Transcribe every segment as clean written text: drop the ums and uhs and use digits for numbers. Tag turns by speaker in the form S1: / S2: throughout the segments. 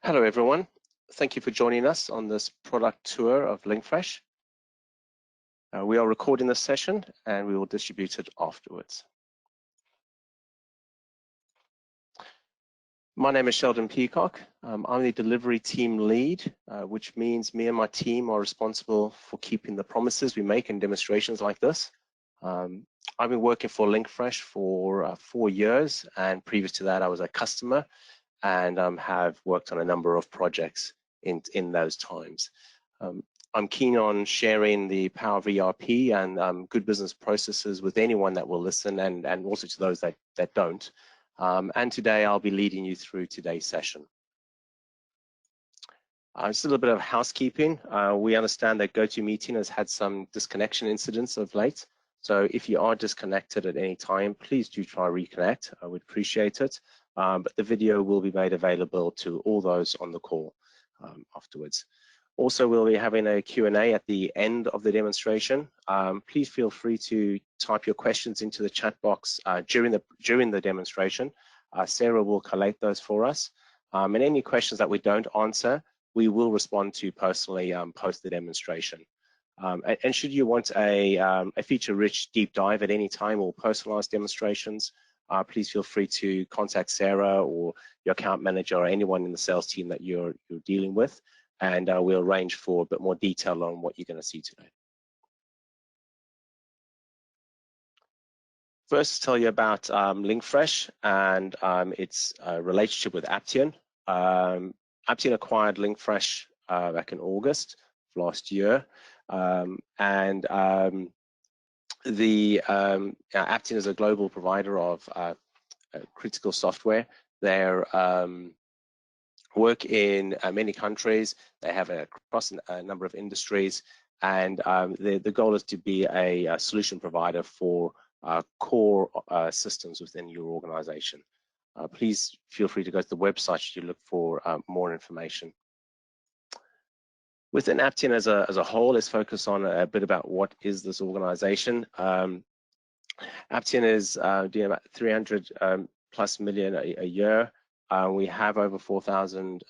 S1: Hello everyone, thank you for joining us on this product tour of Linkfresh. We are recording this session and we will distribute it afterwards. My name is Sheldon Peacock. I'm the delivery team lead, which means me and my team are responsible for keeping the promises we make in demonstrations like this. I've been working for Linkfresh for 4 years, and previous to that I was a customer and have worked on a number of projects in those times. I'm keen on sharing the power of ERP and good business processes with anyone that will listen, and also to those that don't. And today I'll be leading you through today's session. Just a little bit of housekeeping. We understand that GoToMeeting has had some disconnection incidents of late. So if you are disconnected at any time, please do try reconnect. I would appreciate it. But the video will be made available to all those on the call afterwards. Also, we'll be having a Q&A at the end of the demonstration. Please feel free to type your questions into the chat box during the demonstration. Sarah will collate those for us. And any questions that we don't answer, we will respond to personally post the demonstration. And should you want a feature-rich deep dive at any time or personalized demonstrations, please feel free to contact Sarah or your account manager or anyone in the sales team that you're dealing with, and we'll arrange for a bit more detail on what you're going to see today. First, to tell you about Linkfresh and its relationship with Aptean. Aptean acquired Linkfresh back in August of last year, and Aptean is a global provider of critical software. They work in many countries. They have across a number of industries, and the goal is to be a solution provider for core systems within your organization. Please feel free to go to the website to look for more information. Within Aptean as a whole, let's focus on a bit about what is this organization. Aptean is doing about 300 plus million a year. We have over 4,000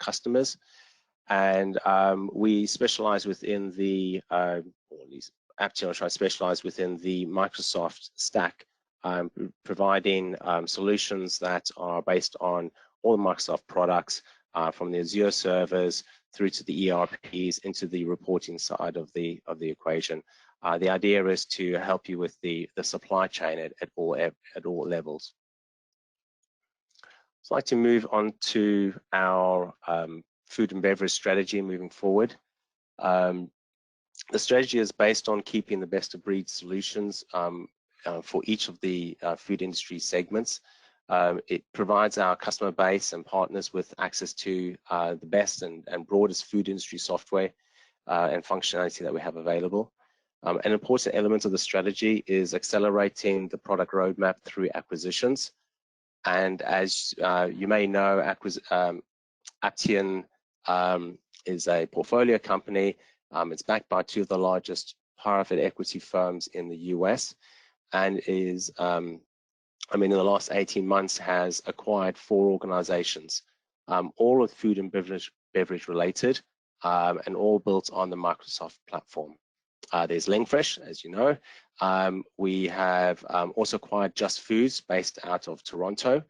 S1: customers, and we specialize within the, or at least Aptean will try to specialize within the Microsoft stack, providing solutions that are based on all the Microsoft products, from the Azure servers through to the ERPs into the reporting side of the equation. The idea is to help you with the supply chain at all levels. I'd like to move on to our food and beverage strategy moving forward. The strategy is based on keeping the best of breed solutions for each of the food industry segments. It provides our customer base and partners with access to the best and broadest food industry software and functionality that we have available. An important element of the strategy is accelerating the product roadmap through acquisitions. And as you may know, Aptean is a portfolio company. It's backed by 2 of the largest private equity firms in the US, and is in the last 18 months has acquired 4 organizations, all with food and beverage related, and all built on the Microsoft platform. There's Linkfresh, as you know. We have also acquired Just Foods based out of Toronto,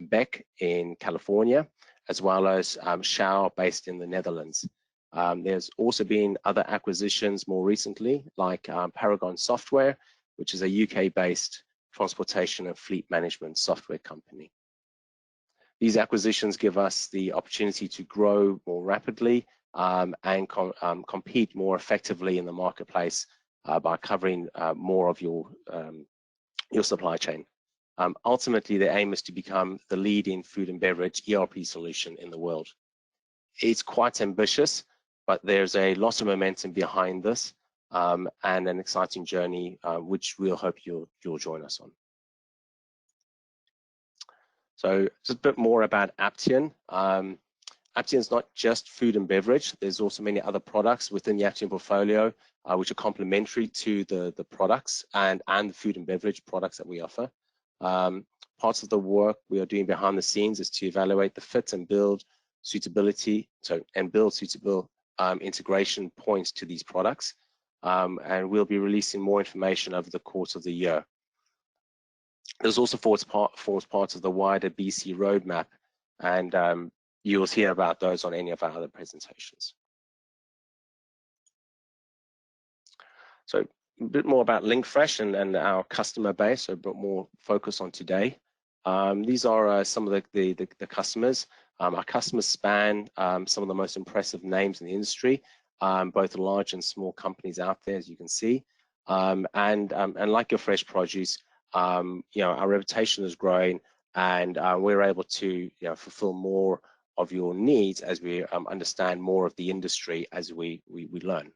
S1: Beck in California, as well as Schouw based in the Netherlands. There's also been other acquisitions more recently, like Paragon Software, which is a UK-based transportation and fleet management software company. These acquisitions give us the opportunity to grow more rapidly and compete more effectively in the marketplace by covering more of your supply chain. Ultimately, the aim is to become the leading food and beverage ERP solution in the world. It's quite ambitious, but there's a lot of momentum behind this, and an exciting journey, which we'll hope you'll join us on. So just a bit more about Aptean. Aptean is not just food and beverage. There's also many other products within the Aptean portfolio, which are complementary to the products and the food and beverage products that we offer. Parts of the work we are doing behind the scenes is to evaluate the fit and build suitability, and build suitable integration points to these products. And we'll be releasing more information over the course of the year. There's also forms parts of the wider BC roadmap, and you'll hear about those on any of our other presentations. So a bit more about Linkfresh and our customer base, so a bit more focus on today. These are some of the customers. Our customers span some of the most impressive names in the industry, both large and small companies out there, as you can see. And like your fresh produce, our reputation is growing, and we're able to fulfill more of your needs as we understand more of the industry as we learn.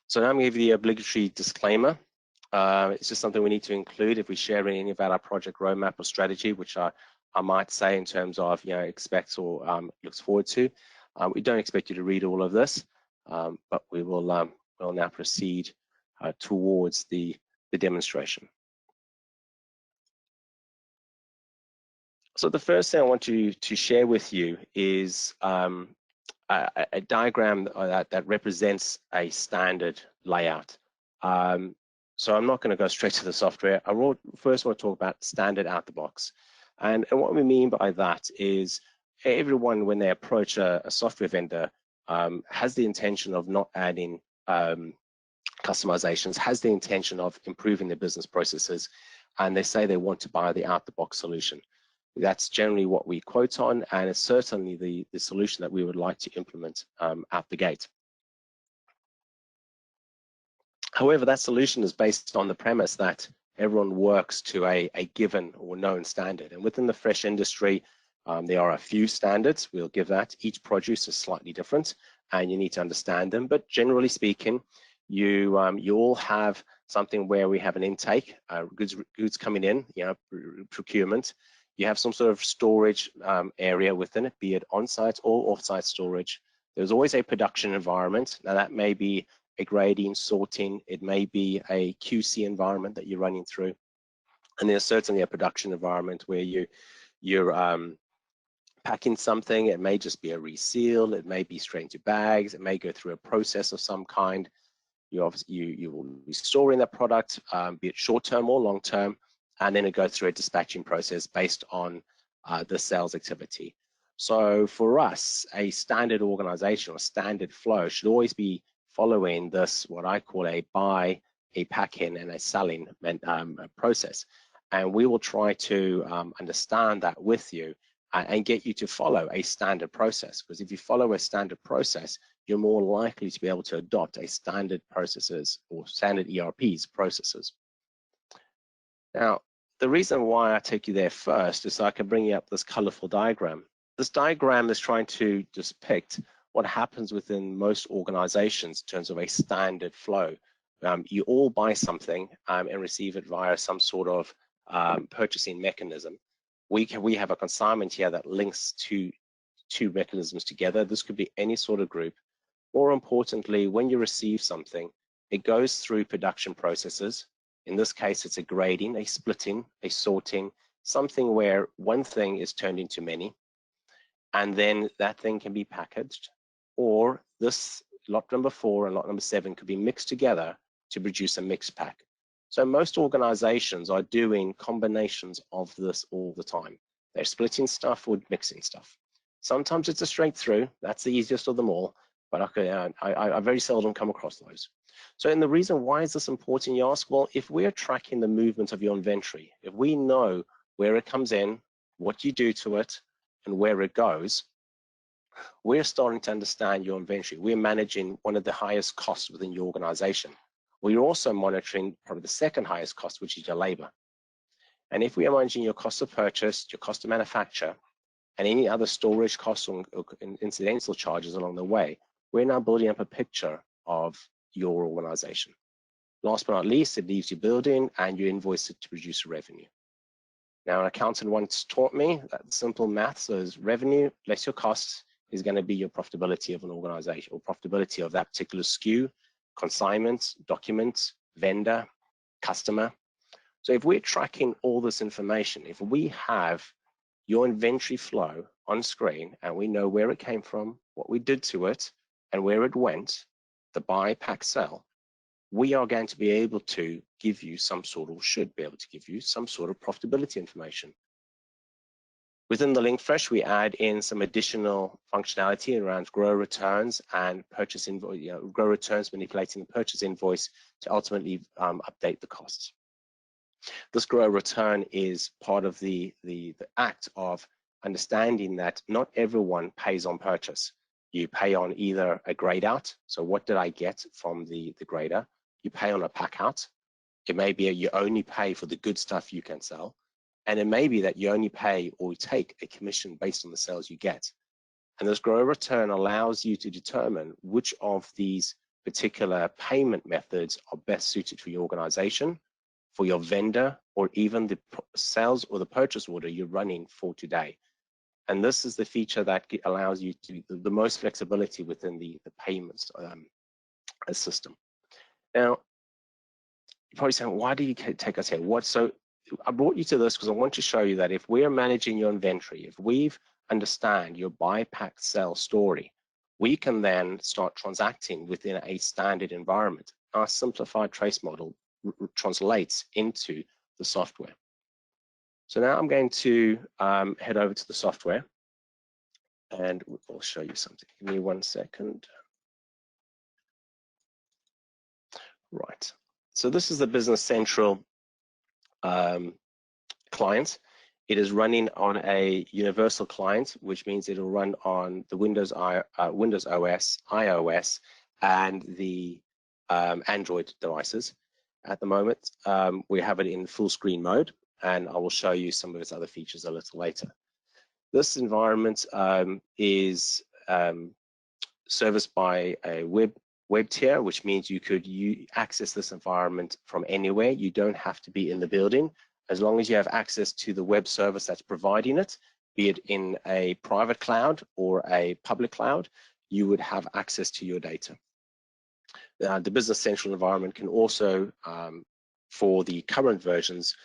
S1: So now I'm going to give you the obligatory disclaimer. It's just something we need to include if we share any about our project roadmap or strategy, which I might say in terms of expects or looks forward to. We don't expect you to read all of this, but we'll now proceed towards the demonstration. So the first thing I want to share with you is a diagram that represents a standard layout. So I'm not going to go straight to the software. First want to talk about standard out the box. And what we mean by that is everyone, when they approach a software vendor, has the intention of not adding customizations, has the intention of improving their business processes, and they say they want to buy the out the box solution. That's generally what we quote on, and it's certainly the solution that we would like to implement out the gate. However, that solution is based on the premise that everyone works to a given or known standard. And within the fresh industry, there are a few standards. We'll give that. Each produce is slightly different, and you need to understand them. But generally speaking, you all have something where we have an intake, goods coming in, procurement. You have some sort of storage area within it, be it on-site or off-site storage. There's always a production environment. Now that may be a grading, sorting, it may be a QC environment that you're running through. And there's certainly a production environment where you're packing something. It may just be a reseal, it may be straight into bags, it may go through a process of some kind. You will be storing that product, be it short-term or long-term, and then it goes through a dispatching process based on the sales activity. So for us, a standard organization or standard flow should always be following this, what I call a buy, a pack-in, and a selling process. And we will try to understand that with you and get you to follow a standard process, because if you follow a standard process, you're more likely to be able to adopt a standard processes or standard ERP's processes. Now, the reason why I take you there first is so I can bring you up this colorful diagram. This diagram is trying to depict what happens within most organizations in terms of a standard flow. You all buy something and receive it via some sort of purchasing mechanism. We have a consignment here that links two mechanisms together. This could be any sort of group. More importantly, when you receive something, it goes through production processes. In this case, it's a grading, a splitting, a sorting, something where one thing is turned into many, and then that thing can be packaged, or this lot number 4 and lot number 7 could be mixed together to produce a mixed pack. So most organizations are doing combinations of this all the time. They're splitting stuff or mixing stuff. Sometimes it's a straight through, that's the easiest of them all, but I very seldom come across those. So, and the reason why is this important, you ask? Well, if we're tracking the movement of your inventory, if we know where it comes in, what you do to it, and where it goes, we're starting to understand your inventory. We're managing one of the highest costs within your organization. We're also monitoring probably the second highest cost, which is your labor. And if we are managing your cost of purchase, your cost of manufacture, and any other storage costs or incidental charges along the way, we're now building up a picture of your organization. Last but not least, it leaves your building and you invoice it to produce revenue. Now, an accountant once taught me that simple math, so is revenue less your costs is going to be your profitability of an organization, or profitability of that particular SKU, consignment, document, vendor, customer. So if we're tracking all this information, if we have your inventory flow on screen and we know where it came from, what we did to it, and where it went, the buy, pack, sell, we are going to be able to give you some sort, or should be able to give you some sort of profitability information. Within the Linkfresh, we add in some additional functionality around grow returns and purchase invoice, grow returns, manipulating the purchase invoice to ultimately update the costs. This grow return is part of the act of understanding that not everyone pays on purchase. You pay on either a grade out, so what did I get from the grader? You pay on a pack out. It may be you only pay for the good stuff you can sell. And it may be that you only pay or take a commission based on the sales you get. And this grow return allows you to determine which of these particular payment methods are best suited for your organization, for your vendor, or even the sales or the purchase order you're running for today. And this is the feature that allows you to the most flexibility within the payments system. Now, you're probably saying, why do you take us here? So I brought you to this because I want to show you that if we're managing your inventory, if we've understand your buy, pack, sell story, we can then start transacting within a standard environment. Our simplified trace model translates into the software. So now I'm going to head over to the software and we'll show you something. Give me 1 second. Right. So this is the Business Central client. It is running on a universal client, which means it'll run on the Windows OS, iOS, and the Android devices. At the moment, we have it in full screen mode, and I will show you some of its other features a little later. This environment is serviced by a web tier, which means you could access this environment from anywhere. You don't have to be in the building. As long as you have access to the web service that's providing it, be it in a private cloud or a public cloud, you would have access to your data. The Business Central environment can also, for the current versions,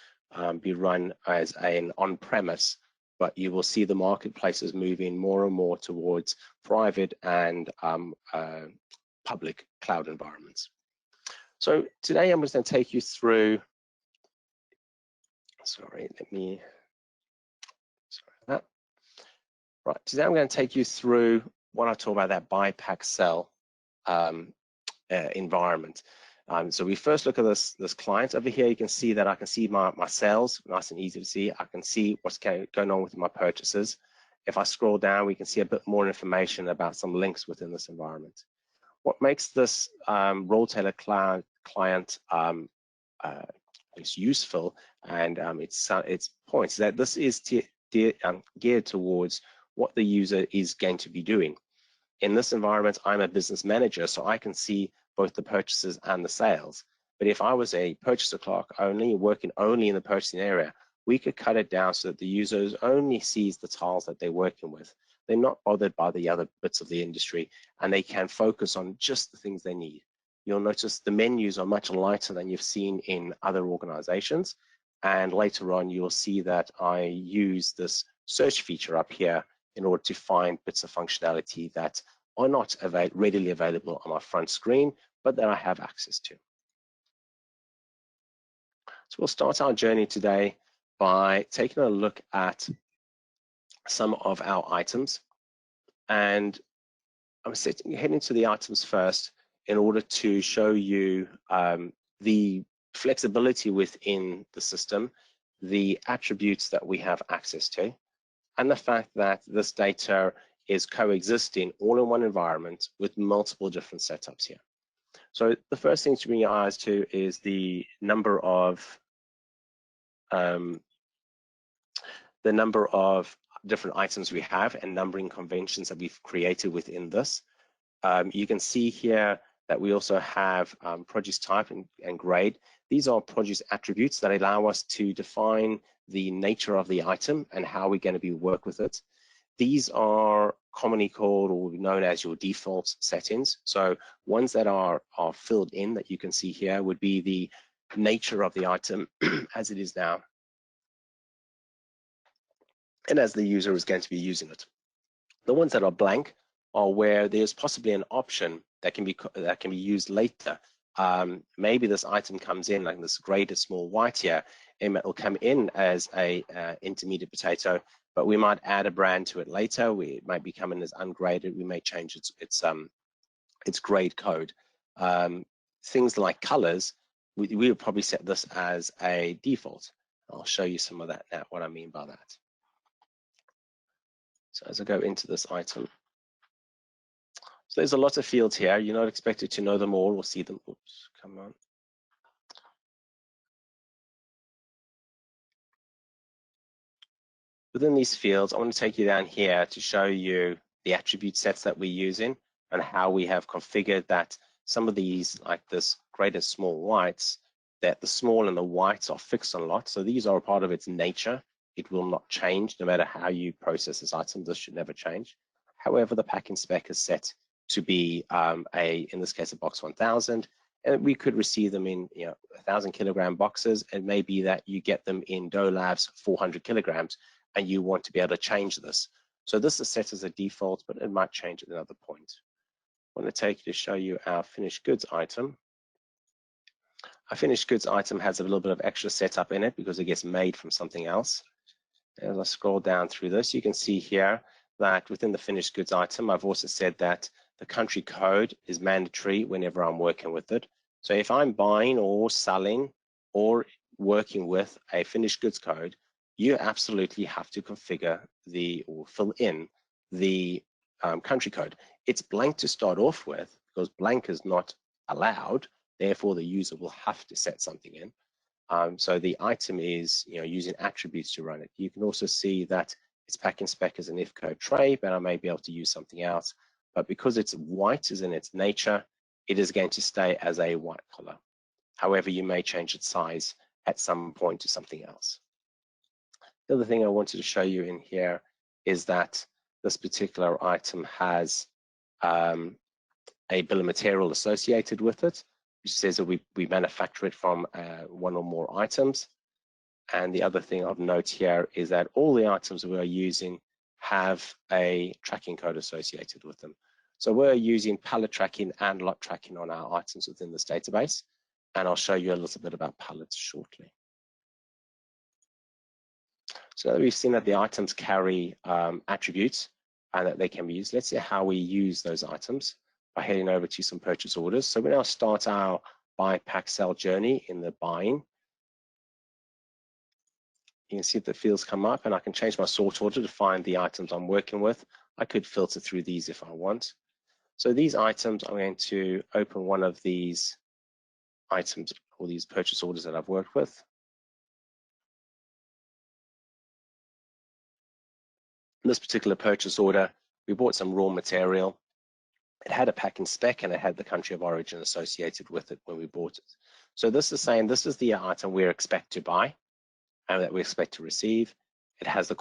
S1: be run as an on-premise, but you will see the marketplaces moving more and more towards private and public cloud environments. So today I'm just going to take you through, Right, today I'm going to take you through what I talk about that buy, pack, sell environment. So we first look at this client over here. You can see that I can see my sales, nice and easy to see. I can see what's going on with my purchases. If I scroll down, we can see a bit more information about some links within this environment. What makes this role-tailored client is useful and its points that this is geared towards what the user is going to be doing. In this environment, I'm a business manager, so I can see both the purchases and the sales. But if I was a purchaser clerk only, working only in the purchasing area, we could cut it down so that the user only sees the tiles that they're working with. They're not bothered by the other bits of the industry, and they can focus on just the things they need. You'll notice the menus are much lighter than you've seen in other organizations. And later on, you'll see that I use this search feature up here in order to find bits of functionality that are not readily available on my front screen, but that I have access to. So we'll start our journey today by taking a look at some of our items. And I'm heading to the items first in order to show you the flexibility within the system, the attributes that we have access to, and the fact that this data is coexisting all in one environment with multiple different setups here. So the first thing to bring your eyes to is the number of different items we have and numbering conventions that we've created within this. You can see here that we also have produce type and grade. These are produce attributes that allow us to define the nature of the item and how we're going to work with it. These are commonly called or known as your default settings. So ones that are filled in that you can see here would be the nature of the item as it is now, and as the user is going to be using it. The ones that are blank are where there's possibly an option that can be used later. Maybe this item comes in like this graded small white here, and it will come in as a intermediate potato, but we might add a brand to it later. It might be coming as ungraded. We may change its grade code. Things like colors, we would probably set this as a default. I'll show you some of that now, what I mean by that. So as I go into this item, so there's a lot of fields here. You're not expected to know them all or see them. Oops, come on. Within these fields, I want to take you down here to show you the attribute sets that we're using and how we have configured that some of these, like this graded small whites, that the small and the whites are fixed a lot. So these are a part of its nature. It will not change no matter how you process this item. This should never change. However, the packing spec is set to be in this case, a box 1000, and we could receive them in 1,000 kilogram boxes. It may be that you get them in Dough Labs 400 kilograms, and you want to be able to change this. So this is set as a default, but it might change at another point. I want to take you to show you our finished goods item. Our finished goods item has a little bit of extra setup in it because it gets made from something else. As I scroll down through this, you can see here that within the finished goods item, I've also said that the country code is mandatory whenever I'm working with it. So if I'm buying or selling or working with a finished goods code, you absolutely have to configure or fill in the country code. It's blank to start off with because blank is not allowed. Therefore, the user will have to set something in. So the item is using attributes to run it. You can also see that its packing spec is an if code tray, but I may be able to use something else. But because it's white is in its nature, it is going to stay as a white color. However, you may change its size at some point to something else. The other thing I wanted to show you in here is that this particular item has a bill of material associated with it, which says that we manufacture it from one or more items. And the other thing of note here is that all the items we are using have a tracking code associated with them. So we're using pallet tracking and lot tracking on our items within this database. And I'll show you a little bit about pallets shortly. So we've seen that the items carry attributes and that they can be used. Let's see how we use those items by heading over to some purchase orders. So we now start our buy, pack, sell journey in the buying. You can see the fields come up and I can change my sort order to find the items I'm working with. I could filter through these if I want. So these items, I'm going to open one of these items or these purchase orders that I've worked with. In this particular purchase order, we bought some raw material. It had a packing spec and it had the country of origin associated with it when we bought it. So this is saying this is the item we expect to buy and that we expect to receive. It has the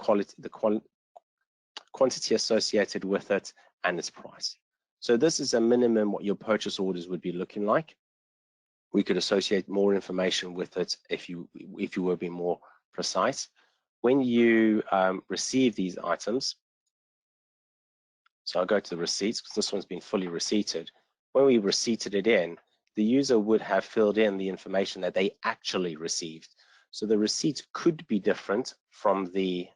S1: quantity associated with it and its price. So this is a minimum what your purchase orders would be looking like. We could associate more information with it if you were being more precise. When you receive these items, so I'll go to the receipts because this one's been fully receipted. When we receipted it in, the user would have filled in the information that they actually received. So the receipt could be different from the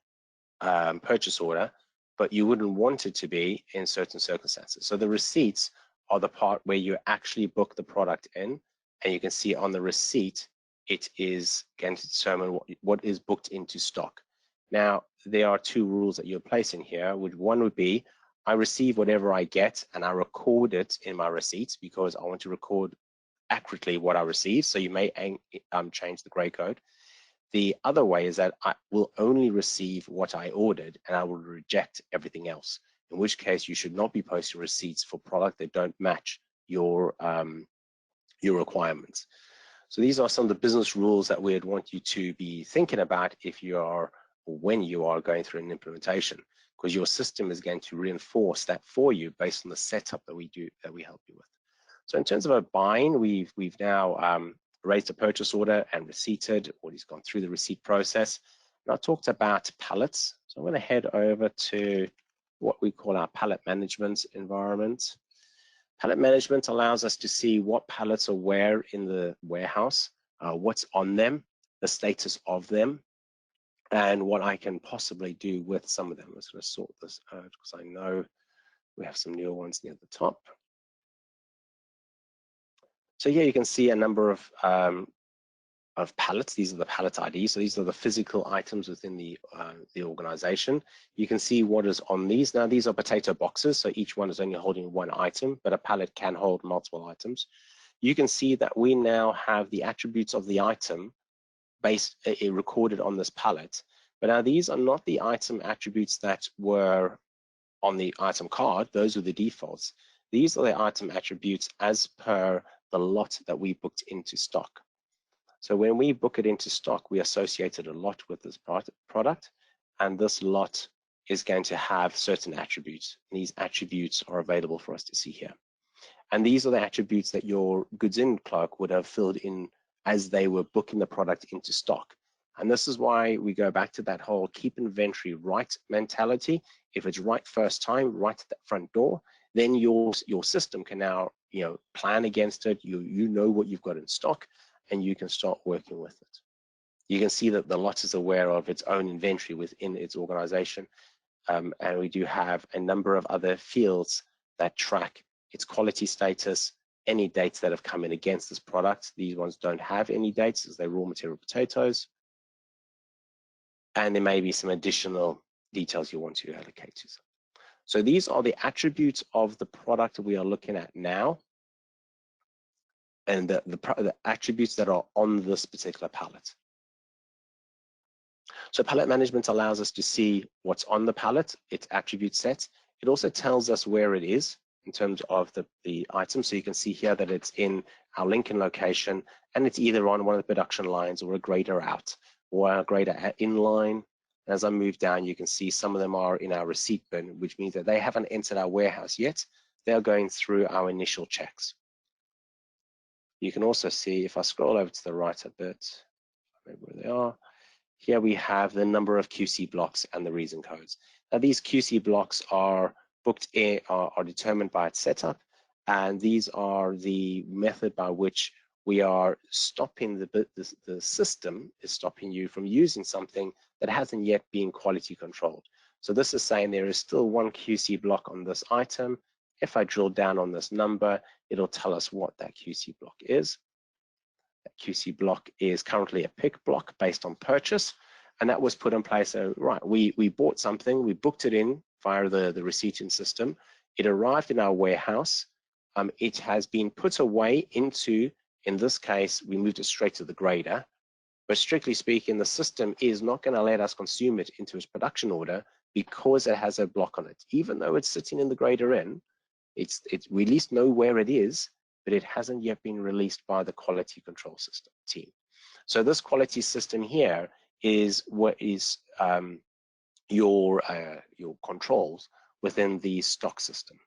S1: purchase order, but you wouldn't want it to be in certain circumstances. So the receipts are the part where you actually book the product in, and you can see on the receipt, it is going to determine what is booked into stock. Now, there are two rules that you're placing here. One would be, I receive whatever I get and I record it in my receipts because I want to record accurately what I receive. So you may change the gray code. The other way is that I will only receive what I ordered and I will reject everything else, in which case you should not be posting receipts for product that don't match your requirements. So these are some of the business rules that we'd want you to be thinking about if you are, or when you are going through an implementation, because your system is going to reinforce that for you based on the setup that we help you with. So in terms of our buying, we've now raised a purchase order and receipted, or he's gone through the receipt process. And I talked about pallets. So I'm going to head over to what we call our pallet management environment. Pallet management allows us to see what pallets are where in the warehouse, what's on them, the status of them, and what I can possibly do with some of them. I'm just going to sort this out because I know we have some newer ones near the top. So here you can see a number of pallets. These are the pallet IDs. So these are the physical items within the organization. You can see what is on these. Now these are potato boxes, so each one is only holding one item, but a pallet can hold multiple items. You can see that we now have the attributes of the item recorded on this pallet. But now these are not the item attributes that were on the item card. Those are the defaults. These are the item attributes as per the lot that we booked into stock. So when we book it into stock, we associated a lot with this product, and this lot is going to have certain attributes. These attributes are available for us to see here. And these are the attributes that your goods in clerk would have filled in as they were booking the product into stock. And this is why we go back to that whole keep inventory right mentality. If it's right first time, right at that front door, then your system can now plan against it. You know what you've got in stock, and you can start working with it. You can see that the lot is aware of its own inventory within its organization. And we do have a number of other fields that track its quality status, any dates that have come in against this product. These ones don't have any dates as they're raw material potatoes. And there may be some additional details you want to allocate to. So these are the attributes of the product we are looking at now, and the attributes that are on this particular pallet. So pallet management allows us to see what's on the pallet, its attribute set. It also tells us where it is in terms of the item. So you can see here that it's in our Lincoln location, and it's either on one of the production lines or a grader out or a grader inline. As I move down, you can see some of them are in our receipt bin, which means that they haven't entered our warehouse yet. They're going through our initial checks. You can also see, if I scroll over to the right a bit, maybe where they are, here we have the number of QC blocks and the reason codes. Now these QC blocks are booked in, are determined by its setup, and these are the method by which we are stopping the system is stopping you from using something that hasn't yet been quality controlled. So this is saying there is still one QC block on this item. If I drill down on this number, it'll tell us what that QC block is. That QC block is currently a pick block based on purchase, and that was put in place. So right, we bought something, we booked it in via the receipting system. It arrived in our warehouse. It has been put away into, in this case, we moved it straight to the grader. But strictly speaking, the system is not going to let us consume it into its production order because it has a block on it. Even though it's sitting in the grader in, we at least know where it is, but it hasn't yet been released by the quality control system team. So this quality system here is what is your controls within the stock system.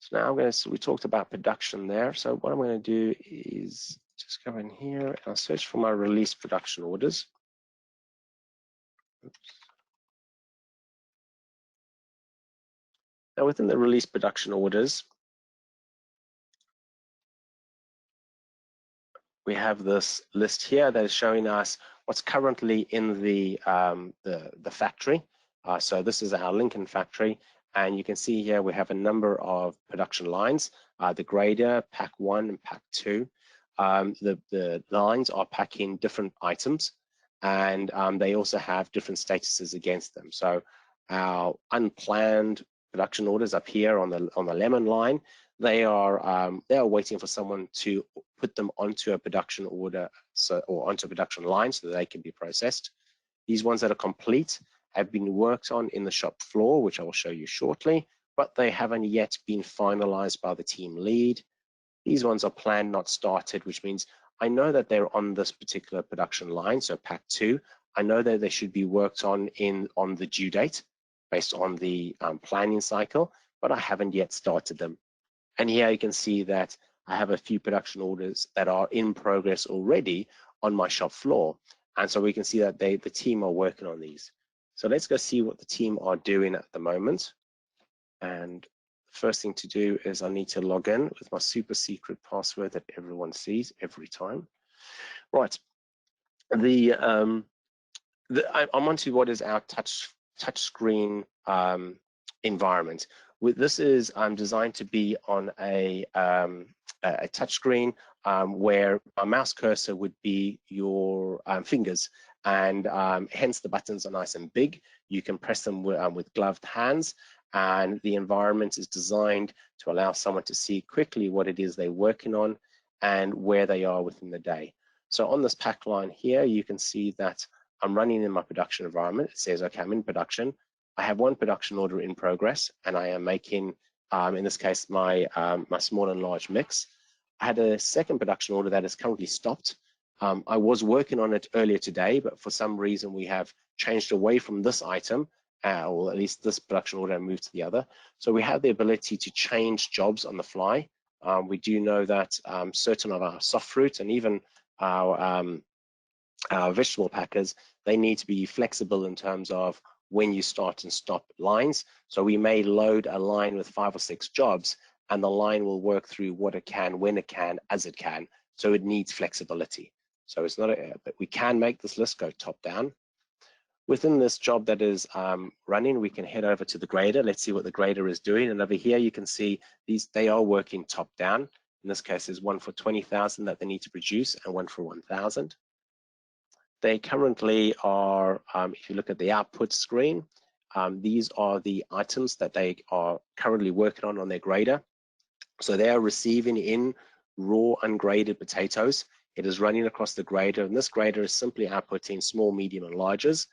S1: So now we talked about production there. So what I'm going to do is just go in here and I'll search for my release production orders. Oops. Now within the release production orders, we have this list here that is showing us what's currently in the factory. So this is our Lincoln factory, and you can see here we have a number of production lines, the grader, pack 1 and pack 2. The lines are packing different items, and they also have different statuses against them. So our unplanned production orders up here on the lemon line, they are waiting for someone to put them onto a production order, or onto a production line so that they can be processed. These ones that are complete have been worked on in the shop floor, which I will show you shortly, but they haven't yet been finalized by the team lead. These ones are planned, not started, which means I know that they're on this particular production line, so pack 2. I know that they should be worked on on the due date based on the planning cycle, but I haven't yet started them. And here you can see that I have a few production orders that are in progress already on my shop floor. And so we can see that the team are working on these. So let's go see what the team are doing at the moment. And the first thing to do is I need to log in with my super secret password that everyone sees every time. Right. I'm onto what is our touch screen environment. This is designed to be on a touch screen where a mouse cursor would be your fingers, and hence the buttons are nice and big. You can press them with gloved hands, and the environment is designed to allow someone to see quickly what it is they're working on and where they are within the day. So on this pack line here, you can see that I'm running in my production environment. It says, okay, I'm in production. I have one production order in progress, and I am making, in this case, my small and large mix. I had a second production order that is currently stopped. I was working on it earlier today, but for some reason we have changed away from this item, or at least this production order and moved to the other. So we have the ability to change jobs on the fly. We do know that certain of our soft fruit and even our vegetable packers, they need to be flexible in terms of when you start and stop lines. So we may load a line with 5 or 6 jobs, and the line will work through what it can, when it can, as it can. So it needs flexibility. So it's not, but we can make this list go top down. Within this job that is running, we can head over to the grader. Let's see what the grader is doing. And over here, you can see they are working top down. In this case, there's one for 20,000 that they need to produce and one for 1,000. They currently are, if you look at the output screen, these are the items that they are currently working on their grader. So they are receiving in raw ungraded potatoes. It is running across the grader, and this grader is simply outputting small, medium, and larges.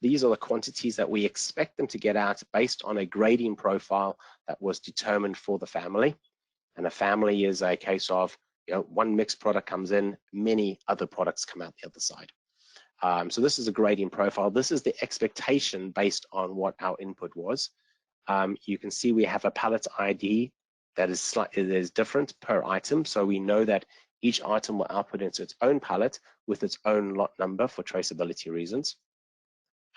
S1: These are the quantities that we expect them to get out based on a grading profile that was determined for the family. And a family is a case of, one mixed product comes in, many other products come out the other side. So this is a grading profile. This is the expectation based on what our input was. You can see we have a pallet ID that is different per item. So we know that each item will output into its own pallet with its own lot number for traceability reasons.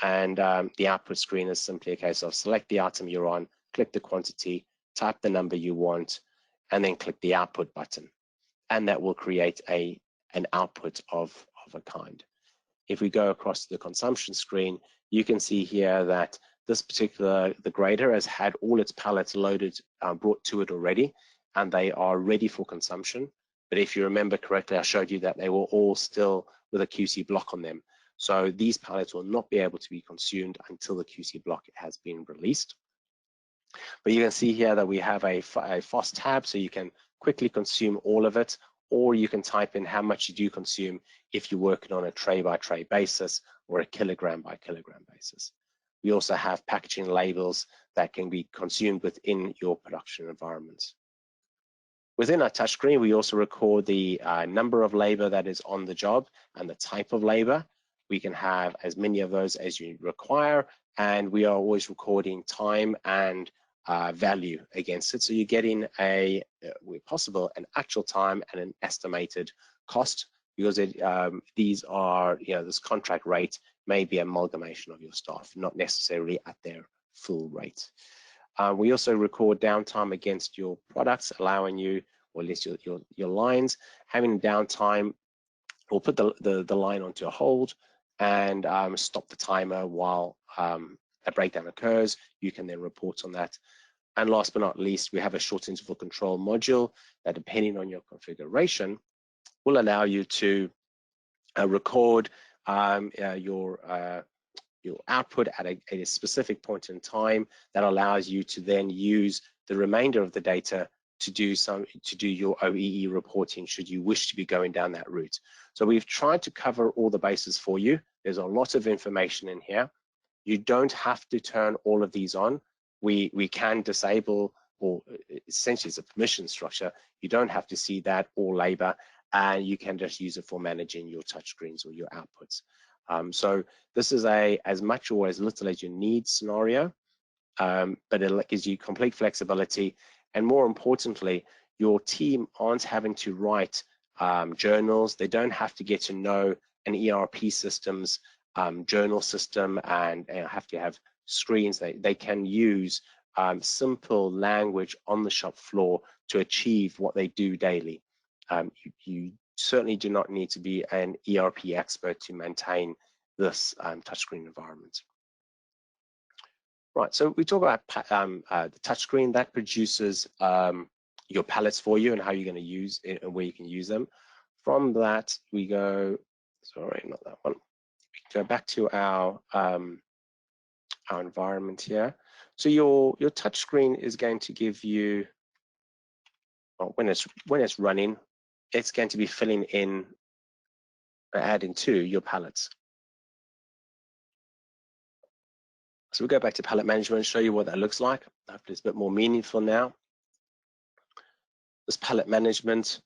S1: And the output screen is simply a case of select the item you're on, click the quantity, type the number you want, and then click the output button. And that will create an output of a kind. If we go across to the consumption screen, you can see here that this the grader has had all its pallets loaded, brought to it already, and they are ready for consumption. But if you remember correctly, I showed you that they were all still with a QC block on them. So these pallets will not be able to be consumed until the QC block has been released. But you can see here that we have a FOSS tab, so you can quickly consume all of it, or you can type in how much you do consume if you're working on a tray by tray basis or a kilogram by kilogram basis. We also have packaging labels that can be consumed within your production environment. Within our touchscreen, we also record the number of labor that is on the job and the type of labor. We can have as many of those as you require, and we are always recording time and value against it. So you're getting where possible, an actual time and an estimated cost, because these are, this contract rate may be amalgamation of your staff, not necessarily at their full rate. We also record downtime against your products, allowing you, or at least your lines, having downtime. We'll put the line onto a hold and stop the timer while a breakdown occurs. You can then report on that. And last but not least, we have a short interval control module that, depending on your configuration, will allow you to record your output at a specific point in time that allows you to then use the remainder of the data to do your OEE reporting should you wish to be going down that route. So we've tried to cover all the bases for you. There's a lot of information in here. You don't have to turn all of these on. We can disable, or essentially it's a permission structure. You don't have to see that or labor, and you can just use it for managing your touchscreens or your outputs. So this is as much or as little as you need scenario, but it gives you complete flexibility. And more importantly, your team aren't having to write journals. They don't have to get to know an ERP system's journal system and have to have screens. They can use simple language on the shop floor to achieve what they do daily. You certainly do not need to be an ERP expert to maintain this touchscreen environment. Right, so we talk about the touchscreen that produces your palettes for you and how you're going to use it and where you can use them. From that, we go, sorry, not that one. We go back to our environment here. So your touchscreen is going to give you, well, when it's running, it's going to be filling in, adding to your palettes. So we'll go back to palette management and show you what that looks like. Hopefully it's a bit more meaningful now. This palette management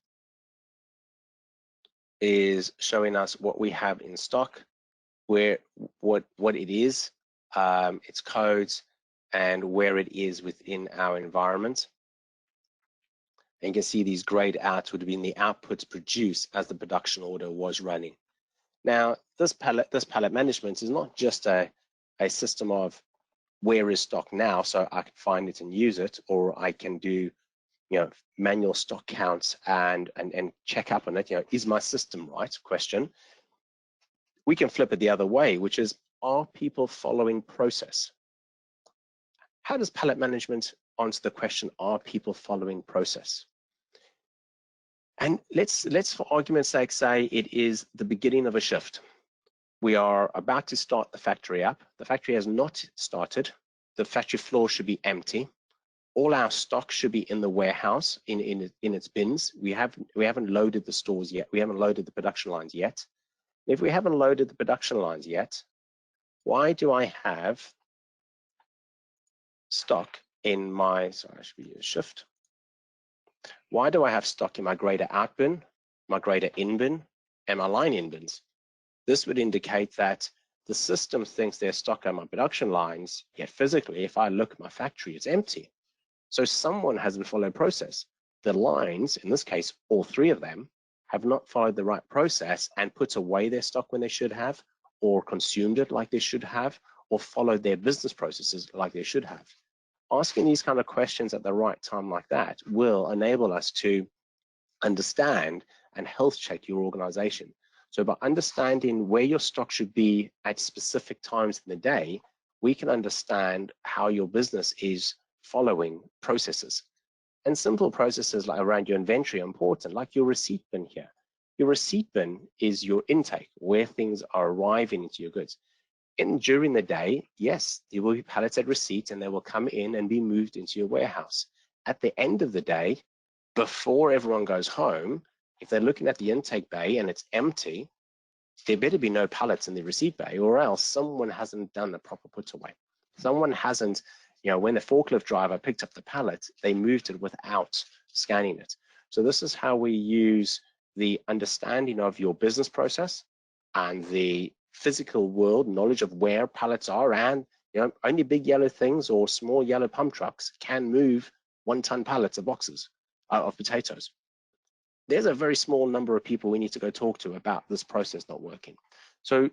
S1: is showing us what we have in stock, what it is, its codes, and where it is within our environment. And you can see these grayed out would have been the outputs produced as the production order was running. Now, this palette management is not just a system of where is stock now, so I can find it and use it, or I can do, manual stock counts and check up on it. Is my system right? Question. We can flip it the other way, which is, are people following process? How does palette management answer the question, are people following process? And let's for argument's sake say it is the beginning of a shift. We are about to start the factory up. The factory has not started. The factory floor should be empty. All our stock should be in the warehouse, in its bins. We haven't loaded the stores yet. We haven't loaded the production lines yet. If we haven't loaded the production lines yet, why do I have stock in my, sorry, I should be a shift. Why do I have stock in my grader out bin, my grader in bin, and my line in bins? This would indicate that the system thinks there's stock on my production lines, yet physically, if I look at my factory, it's empty. So someone hasn't followed process. The lines, in this case, all three of them, have not followed the right process and put away their stock when they should have, or consumed it like they should have, or followed their business processes like they should have. Asking these kind of questions at the right time like that will enable us to understand and health check your organization. So by understanding where your stock should be at specific times in the day, we can understand how your business is following processes. And simple processes like around your inventory are important, like your receipt bin here. Your receipt bin is your intake, where things are arriving into your goods. And during the day, yes, there will be pallets at receipt and they will come in and be moved into your warehouse. At the end of the day, before everyone goes home, if they're looking at the intake bay and it's empty, there better be no pallets in the receipt bay, or else someone hasn't done the proper put away. Someone hasn't, when the forklift driver picked up the pallet, they moved it without scanning it. So this is how we use the understanding of your business process and the physical world, knowledge of where pallets are, and only big yellow things or small yellow pump trucks can move 1-ton pallets of boxes of potatoes. There's a very small number of people we need to go talk to about this process not working. So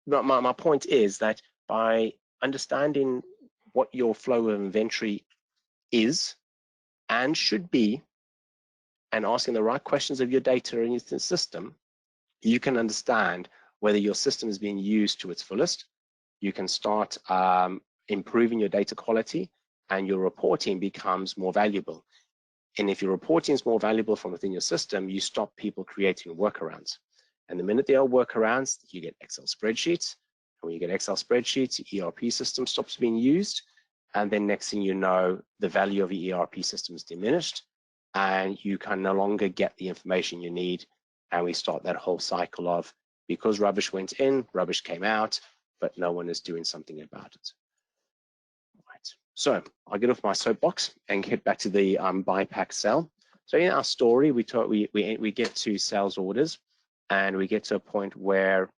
S1: my point is that by understanding what your flow of inventory is and should be, and asking the right questions of your data and your system, you can understand whether your system is being used to its fullest. You can start improving your data quality, and your reporting becomes more valuable. And if your reporting is more valuable from within your system, you stop people creating workarounds. And the minute there are workarounds, you get Excel spreadsheets. And when you get Excel spreadsheets, your ERP system stops being used. And then next thing you know, the value of your ERP system is diminished, and you can no longer get the information you need. And we start that whole cycle of, because rubbish went in, rubbish came out, but no one is doing something about it. Right. So I'll get off my soapbox and get back to the buy, pack, sell. So in our story, we get to sales orders, and we get to a point where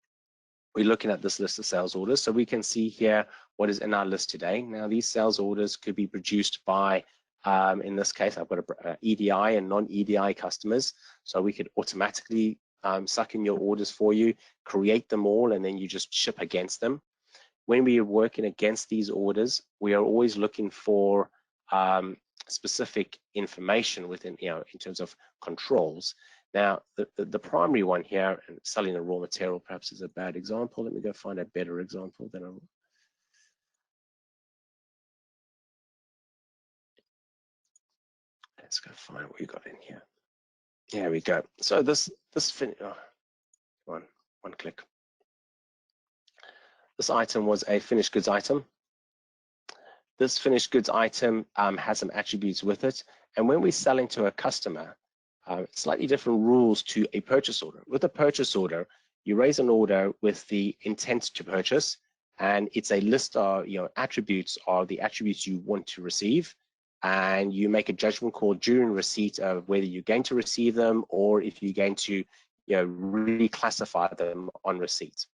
S1: we're looking at this list of sales orders. So we can see here what is in our list today. Now, these sales orders could be produced by In this case, I've got a EDI and non-EDI customers, so we could automatically suck in your orders for you, create them all, and then you just ship against them. When we are working against these orders, we are always looking for specific information within, in terms of controls. Now, the primary one here, and selling a raw material perhaps is a bad example. Let me go find a better example than let's go find what we got in here. There we go. So this one click. This item was a finished goods item. This finished goods item has some attributes with it. And when we sell into a customer, slightly different rules to a purchase order. With a purchase order, you raise an order with the intent to purchase, and it's a list of attributes are the attributes you want to receive, and you make a judgment call during receipt of whether you're going to receive them or if you're going to reclassify them on receipt.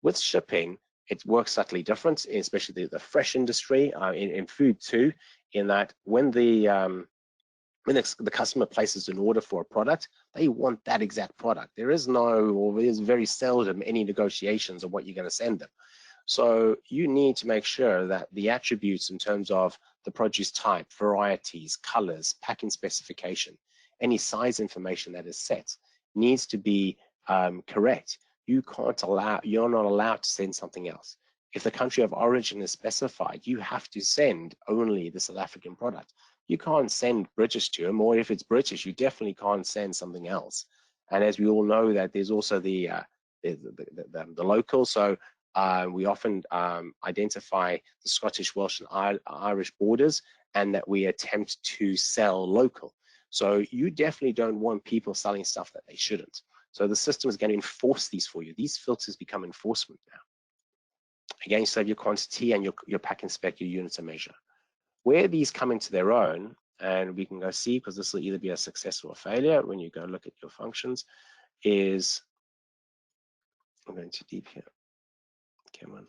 S1: With shipping, it works slightly different, especially the fresh industry, in food too, in that when the customer places an order for a product, they want that exact product. There is very seldom any negotiations of what you're going to send them. So you need to make sure that the attributes in terms of the produce type, varieties, colors, packing specification, any size information that is set needs to be correct. You're not allowed to send something else. If the country of origin is specified, you have to send only the South African product. You can't send British to them, or if it's British, you definitely can't send something else. And as we all know, that there's also the local. So we often identify the Scottish, Welsh, and Irish borders, and that we attempt to sell local. So you definitely don't want people selling stuff that they shouldn't. So the system is going to enforce these for you. These filters become enforcement now. Again, you save your quantity and your pack and spec, your units of measure. Where these come into their own, and we can go see, because this will either be a success or a failure when you go look at your functions, is, I'm going too deep here. Come on.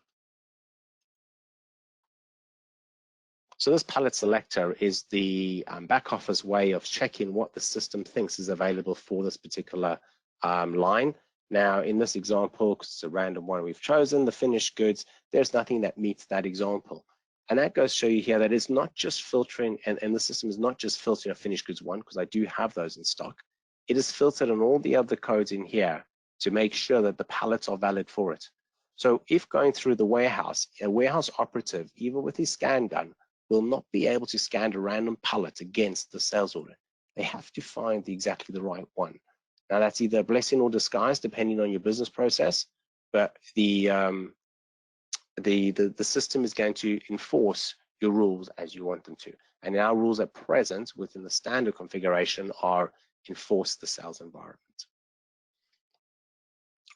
S1: So this palette selector is the back office way of checking what the system thinks is available for this particular line. Now, in this example, because it's a random one we've chosen, the finished goods, there's nothing that meets that example. And that goes to show you here that it's not just filtering, and the system is not just filtering a finished goods one, because I do have those in stock. It is filtered on all the other codes in here to make sure that the pallets are valid for it. So if going through the warehouse, a warehouse operative, even with his scan gun, will not be able to scan a random pallet against the sales order. They have to find exactly the right one. Now that's either a blessing or disguise, depending on your business process, but the system is going to enforce your rules as you want them to. And our rules at present within the standard configuration are enforce the sales environment.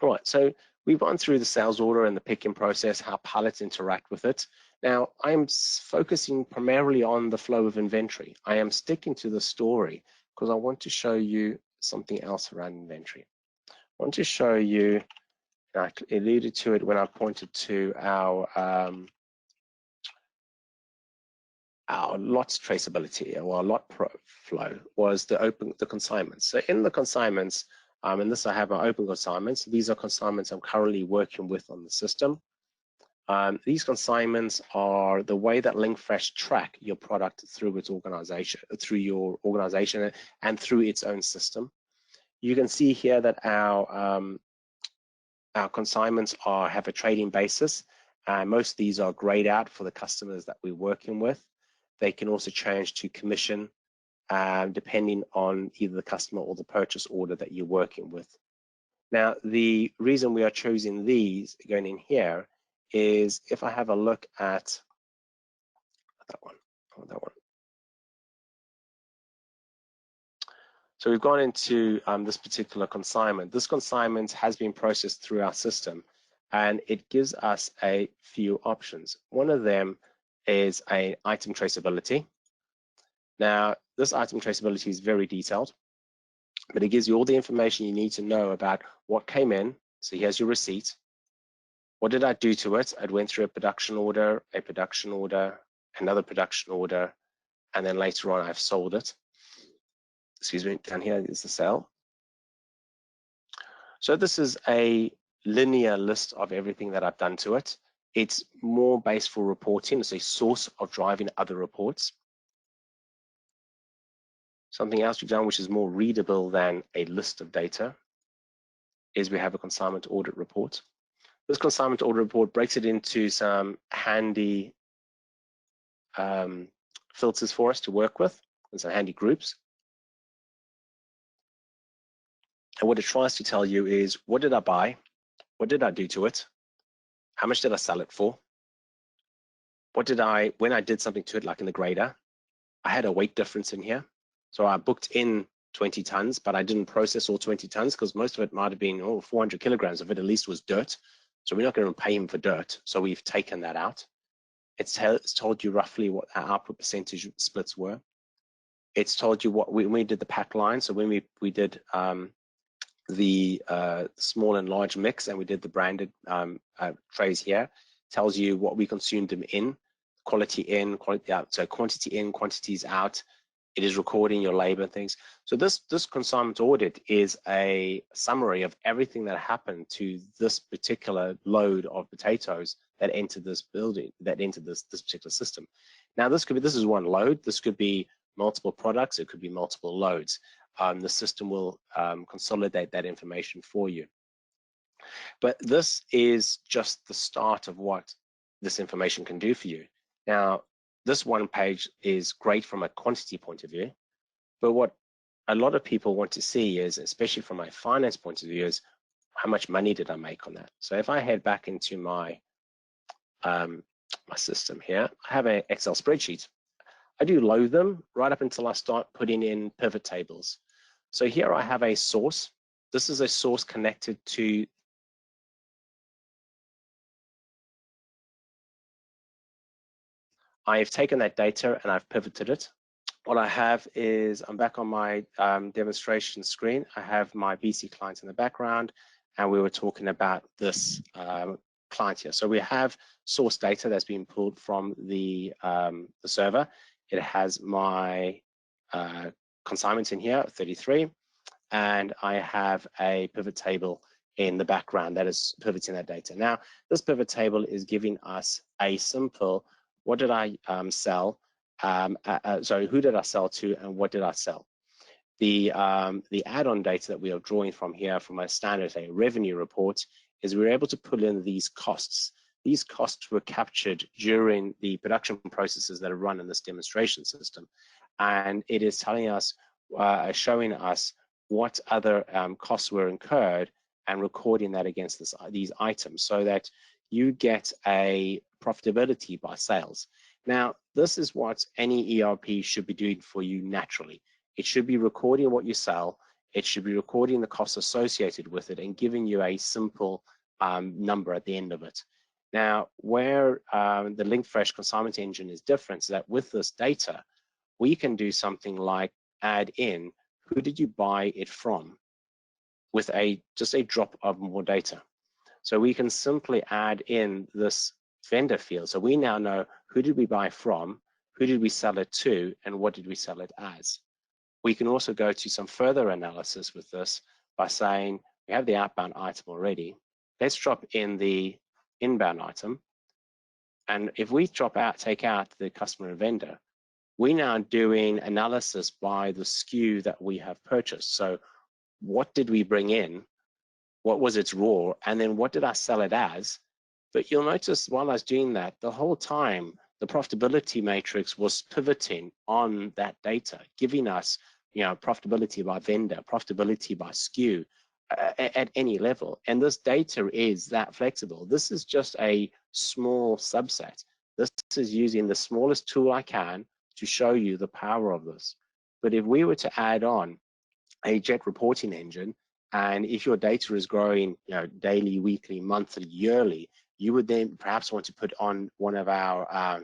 S1: All right, so we've gone through the sales order and the picking process, how pallets interact with it. Now, I'm focusing primarily on the flow of inventory. I am sticking to the story because I want to show you something else around inventory. I want to show you, I alluded to it when I pointed to our lots traceability, or our lot flow, was the consignments. So in the consignments, and this I have my open consignments. These are consignments I'm currently working with on the system. These consignments are the way that Linkfresh track your product through its organization, through your organization, and through its own system. You can see here that our consignments have a trading basis. Most of these are grayed out for the customers that we're working with. They can also change to commission, depending on either the customer or the purchase order that you're working with. Now, the reason we are choosing these going in here is if I have a look at that one, that one. So we've gone into this particular consignment. This consignment has been processed through our system, and it gives us a few options. One of them is an item traceability. Now, this item traceability is very detailed, but it gives you all the information you need to know about what came in. So here's your receipt. What did I do to it? I went through a production order, another production order, and then later on I've sold it. Excuse me, down here is the sale. So this is a linear list of everything that I've done to it. It's more based for reporting. It's a source of driving other reports. Something else we've done which is more readable than a list of data is we have a consignment audit report. This consignment audit report breaks it into some handy filters for us to work with and some handy groups. And what it tries to tell you is, what did I buy? What did I do to it? How much did I sell it for? When I did something to it, like in the grader, I had a weight difference in here. So I booked in 20 tons, but I didn't process all 20 tons because most of it might have been 400 kilograms of it at least was dirt. So we're not going to pay him for dirt. So we've taken that out. It's told you roughly what our output percentage splits were. It's told you what when we did the pack line. So when we did the small and large mix and we did the branded trays here, tells you what we consumed them in, quality in, quality out. So quantity in, quantities out. It is recording your labor and things. So this consignment audit is a summary of everything that happened to this particular load of potatoes that entered this building, that entered this particular system. Now this is one load. This could be multiple products. It could be multiple loads. The system will consolidate that information for you. But this is just the start of what this information can do for you. Now, this one page is great from a quantity point of view, but what a lot of people want to see is, especially from my finance point of view, is how much money did I make on that? So if I head back into my my system here, I have an Excel spreadsheet. I do load them right up until I start putting in pivot tables. So here I have a source. This is a source connected to I've taken that data and I've pivoted it. What I have is, I'm back on my demonstration screen. I have my BC client in the background, and we were talking about this client here. So we have source data that's been pulled from the server. It has my consignments in here, 33, and I have a pivot table in the background that is pivoting that data. Now, this pivot table is giving us a simple, what did I sell? Sorry, who did I sell to and what did I sell? The add-on data that we are drawing from here from a standard revenue report is we're able to pull in these costs. These costs were captured during the production processes that are run in this demonstration system. And it is telling us, showing us what other costs were incurred and recording that against these items so that you get a profitability by sales. Now, this is what any ERP should be doing for you naturally. It should be recording what you sell. It should be recording the costs associated with it and giving you a simple number at the end of it. Now, where the Linkfresh consignment engine is different is that with this data, we can do something like add in, who did you buy it from, with just a drop of more data. So we can simply add in this vendor field. So we now know who did we buy from, who did we sell it to, and what did we sell it as. We can also go to some further analysis with this by saying, we have the outbound item already. Let's drop in the inbound item. And if we take out the customer and vendor, we're now doing analysis by the SKU that we have purchased. So what did we bring in? What was its raw? And then what did I sell it as? But you'll notice while I was doing that, the whole time, the profitability matrix was pivoting on that data, giving us, profitability by vendor, profitability by SKU at any level. And this data is that flexible. This is just a small subset. This is using the smallest tool I can to show you the power of this. But if we were to add on a jet reporting engine, and if your data is growing, daily, weekly, monthly, yearly, you would then perhaps want to put on one of our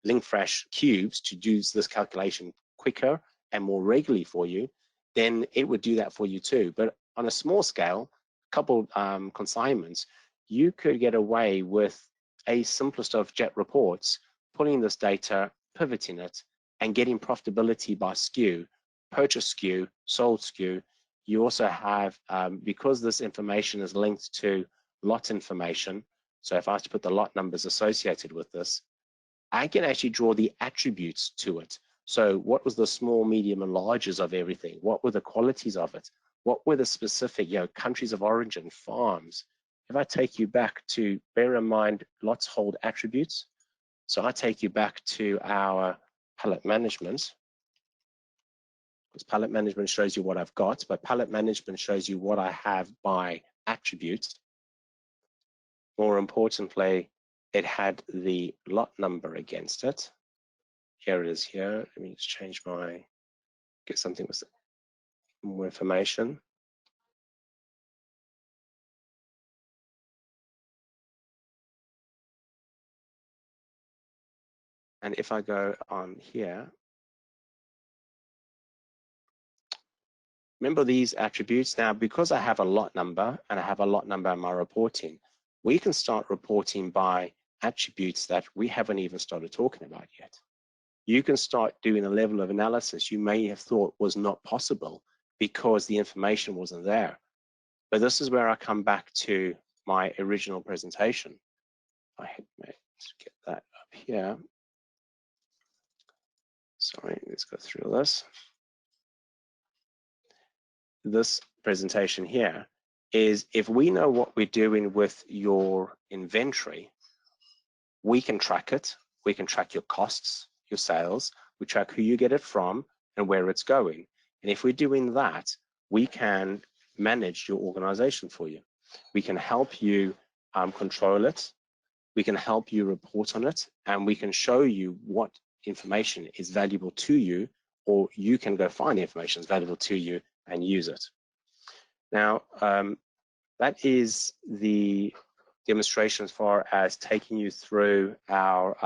S1: Linkfresh cubes to do this calculation quicker and more regularly for you, then it would do that for you too. But on a small scale, a couple consignments, you could get away with a simplest of jet reports, pulling this data, pivoting it, and getting profitability by SKU, purchase SKU, sold SKU. You also have, because this information is linked to lot information, so if I was to put the lot numbers associated with this, I can actually draw the attributes to it. So what was the small, medium, and larges of everything? What were the qualities of it? What were the specific, countries of origin, farms? If I take you back to, bear in mind, lots hold attributes. So I take you back to our pallet management, because pallet management shows you what I've got, but pallet management shows you what I have by attributes. More importantly, it had the lot number against it. Here it is here. Let me just change get something with more information. And if I go on here, remember these attributes. Now, because I have a lot number and I have a lot number in my reporting, we can start reporting by attributes that we haven't even started talking about yet. You can start doing a level of analysis you may have thought was not possible because the information wasn't there. But this is where I come back to my original presentation. Let's get that up here. Sorry, let's go through this. This presentation here is, if we know what we're doing with your inventory, we can track it. We can track your costs, your sales. We track who you get it from and where it's going. And if we're doing that, we can manage your organization for you. We can help you control it. We can help you report on it, and we can show you what information is valuable to you, or you can go find the information that's valuable to you and use it. Now, that is the demonstration as far as taking you through our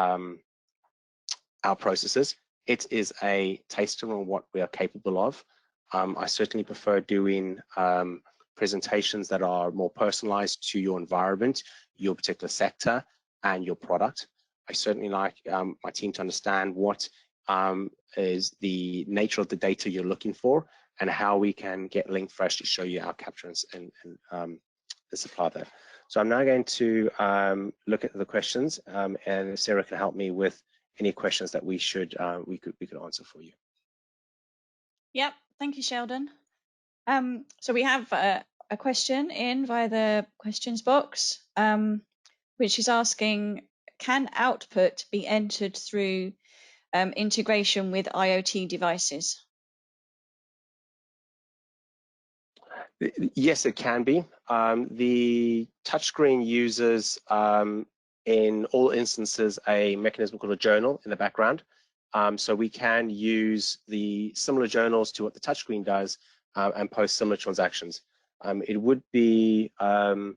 S1: processes. It is a taster on what we are capable of. I certainly prefer doing presentations that are more personalized to your environment, your particular sector, and your product. I certainly like my team to understand what is the nature of the data you're looking for and how we can get Linkfresh to show you our capture and supply that. So I'm now going to look at the questions, and Sarah can help me with any questions that we could answer for you.
S2: Yep, thank you, Sheldon. So we have a question in via the questions box, which is asking, can output be entered through integration with IoT devices?
S1: Yes, it can be. The touchscreen uses, in all instances, a mechanism called a journal in the background. So we can use the similar journals to what the touchscreen does and post similar transactions. It would be, I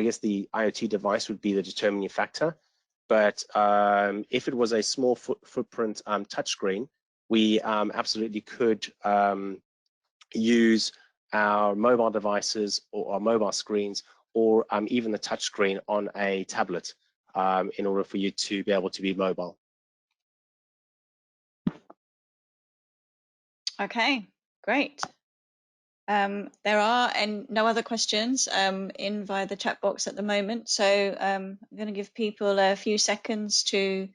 S1: guess the IoT device would be the determining factor. But if it was a small footprint touchscreen, we absolutely could use our mobile devices or our mobile screens, or even the touch screen on a tablet in order for you to be able to be mobile.
S2: Okay, great. There are no other questions in via the chat box at the moment, so I'm going to give people a few seconds to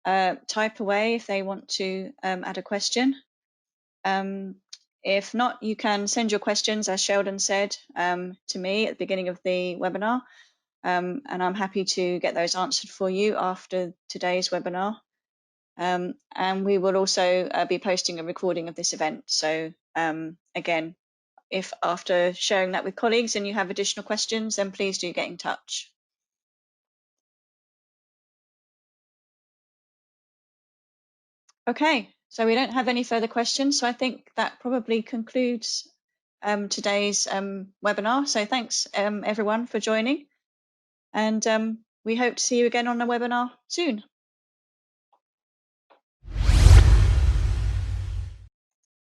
S2: type away if they want to add a question. If not, you can send your questions, as Sheldon said, to me at the beginning of the webinar, and I'm happy to get those answered for you after today's webinar. And we will also be posting a recording of this event. So again, if after sharing that with colleagues and you have additional questions, then please do get in touch. Okay, so we don't have any further questions. So I think that probably concludes today's webinar. So thanks everyone for joining, and we hope to see you again on the webinar soon.